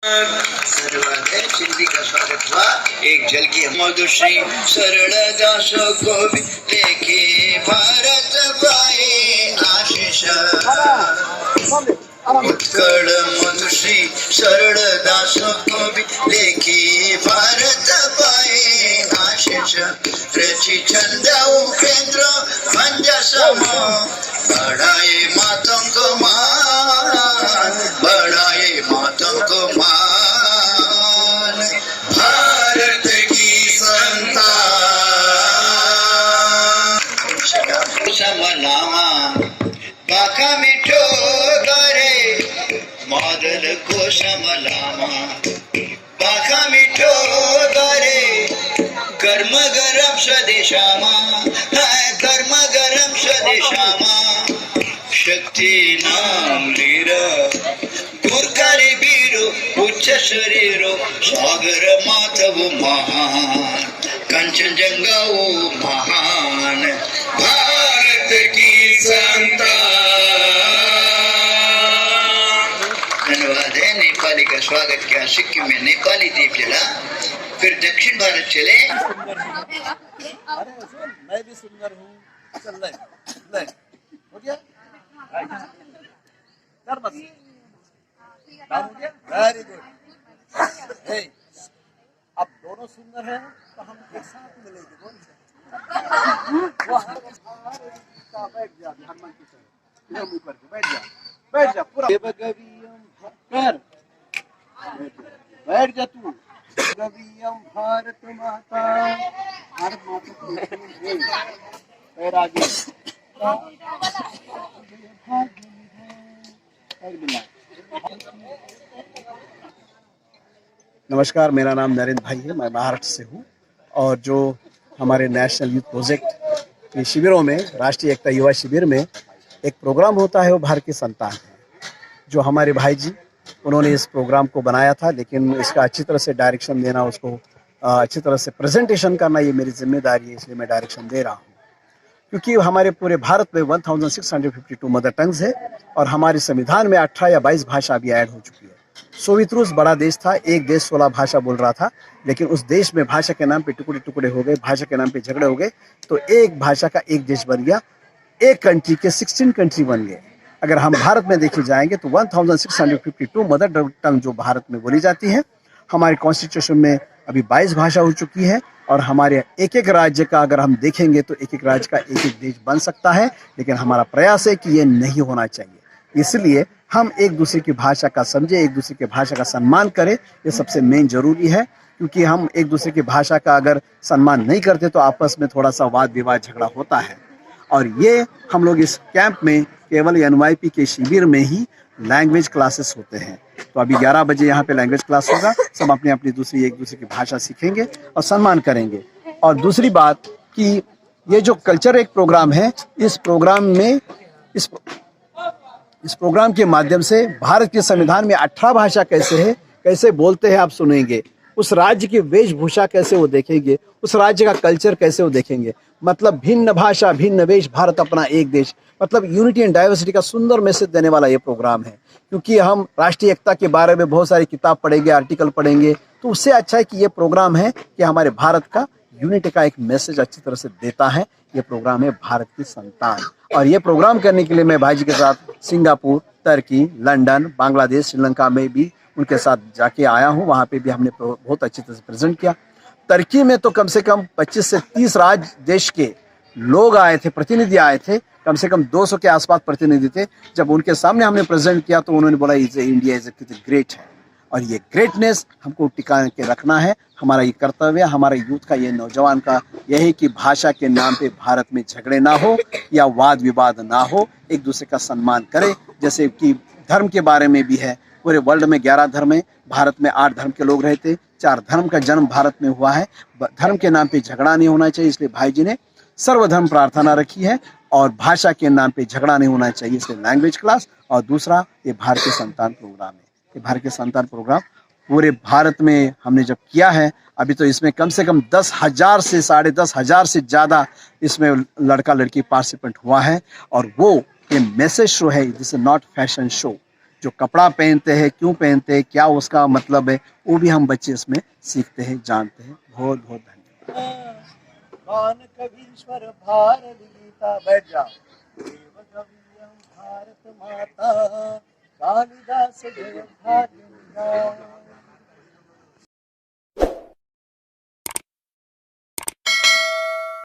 सर्वाधिक शिल्पी का स्वागत हुआ। एक झलकी मधुश्री सरल दासों को भी लेके भारत पाए आशीष। उत्कल मधुश्री सरल दासों को भी लेके भारत पाए आशीष। रची छंद उपेंद्र मंजा समो बढ़ाए मातों को मान, बढ़ाए मातों को मान। भारत की संतान समनामा बाका मिठो करे मादल को समलामा बाका मिठो करे गर्म गरम स्वदेशामा गर्म गरम स्वदेशामा शक्ती नाम वीर गुरकारी बीरो उच्च शरीरो सागर माधव महान कंचनजंगा वो महान। भारत की संतान। धन्यवाद है। नेपाली का स्वागत किया। सिक्किम में नेपाली द्वीप चला, फिर दक्षिण भारत चले। मैं भी सुंदर हूँ। चल ले हो गया। Very good. अब दोनों सुंदर हैं तो हम एक साथ मिलेंगे। बोल बैठ जा हनुमान की तरह ऊपर बैठ जा पूरा बैठ जा तू। गवियम भारत माता हर माता पैर आगे नमस्कार, मेरा नाम नरेंद्र भाई है। मैं महाराष्ट्र से हूँ और जो हमारे नेशनल यूथ प्रोजेक्ट के शिविरों में, राष्ट्रीय एकता युवा शिविर में एक प्रोग्राम होता है, वो भारत की संतान है। जो हमारे भाई जी उन्होंने इस प्रोग्राम को बनाया था, लेकिन इसका अच्छी तरह से डायरेक्शन देना, उसको अच्छी तरह से प्रेजेंटेशन करना, ये मेरी जिम्मेदारी है, इसलिए मैं डायरेक्शन दे रहा हूँ। क्योंकि हमारे पूरे भारत में 1652 मदर टंग्स है और हमारे संविधान में 18 या 22 भाषा भी ऐड हो चुकी है। सोवियत रूस बड़ा देश था, एक देश 16 भाषा बोल रहा था, लेकिन उस देश में भाषा के नाम पे टुकड़े टुकड़े हो गए, भाषा के नाम पे झगड़े हो गए, तो एक भाषा का एक देश बन गया, एक कंट्री के 16 कंट्री बन गए। अगर हम भारत में देखे जाएंगे तो 1652 मदर टंग जो भारत में बोली जाती है, हमारे कॉन्स्टिट्यूशन में अभी 22 भाषा हो चुकी है और हमारे एक एक राज्य का अगर हम देखेंगे तो एक एक राज्य का एक एक देश बन सकता है, लेकिन हमारा प्रयास है कि ये नहीं होना चाहिए। इसलिए हम एक दूसरे की भाषा का समझे, एक दूसरे की भाषा का सम्मान करें, ये सबसे मेन जरूरी है। क्योंकि हम एक दूसरे की भाषा का अगर सम्मान नहीं करते तो आपस में थोड़ा सा वाद विवाद झगड़ा होता है। और ये हम लोग इस कैंप में केवल NYP के शिविर में ही लैंग्वेज क्लासेस होते हैं। तो अभी 11 बजे यहाँ पे लैंग्वेज क्लास होगा, सब अपनी अपनी एक दूसरे की भाषा सीखेंगे और सम्मान करेंगे। और दूसरी बात कि ये जो कल्चर एक प्रोग्राम है, इस प्रोग्राम में इस प्रोग्राम के माध्यम से भारत के संविधान में 18 भाषा कैसे है, कैसे बोलते हैं आप सुनेंगे, उस राज्य की वेशभूषा कैसे वो देखेंगे, उस राज्य का कल्चर कैसे वो देखेंगे। मतलब भिन्न भाषा भिन्न वेश, भारत अपना एक देश, मतलब यूनिटी एंड डाइवर्सिटी का सुंदर मैसेज देने वाला ये प्रोग्राम है। क्योंकि हम राष्ट्रीय एकता के बारे में बहुत सारी किताब पढ़ेंगे, आर्टिकल पढ़ेंगे, तो उससे अच्छा है कि ये प्रोग्राम है कि हमारे भारत का यूनिटी का एक मैसेज अच्छी तरह से देता है। ये प्रोग्राम है भारत की संतान। और ये प्रोग्राम करने के लिए मैं भाई जी के साथ सिंगापुर, तुर्की, लंदन, बांग्लादेश, श्रीलंका में भी उनके साथ जाके आया हूँ। वहाँ पे भी हमने बहुत अच्छी तरह से प्रेजेंट किया। तुर्की में तो कम से कम 25 से 30 राज्य देश के लोग आए थे, प्रतिनिधि आए थे, कम से कम 200 के आसपास प्रतिनिधि थे। जब उनके सामने हमने प्रेजेंट किया तो उन्होंने बोला इंडिया इज ग्रेट है। और ये ग्रेटनेस हमको टिका के रखना है, हमारा ये कर्तव्य, हमारे यूथ का, ये नौजवान का यही कि भाषा के नाम पे भारत में झगड़े ना हो या वाद विवाद ना हो, एक दूसरे का सम्मान करें। जैसे कि धर्म के बारे में भी है, पूरे वर्ल्ड में 11 धर्म है, भारत में 8 धर्म के लोग रहते, 4 धर्म का जन्म भारत में हुआ है। धर्म के नाम पे झगड़ा नहीं होना चाहिए, इसलिए भाई जी ने सर्वधर्म प्रार्थना रखी है और भाषा के नाम पे झगड़ा नहीं होना चाहिए, इसलिए लैंग्वेज क्लास। और दूसरा, ये भारतीय संतान प्रोग्राम है। ये भारतीय संतान प्रोग्राम पूरे भारत में हमने जब किया है, अभी तो इसमें कम से कम 10,000 से 10,500 से ज़्यादा इसमें लड़का लड़की पार्टिसिपेंट हुआ है। और वो ये मैसेज शो है, this is not fashion show, जो कपड़ा पहनते हैं, क्यों पहनते हैं, क्या उसका मतलब है, वो भी हम बच्चे इसमें सीखते हैं, जानते हैं। बहुत बहुत धन्यवाद। कौन कवीश्वर भारत गीता बैठ जाओ, देव कवि हम भारत माता, कालिदास जय भारत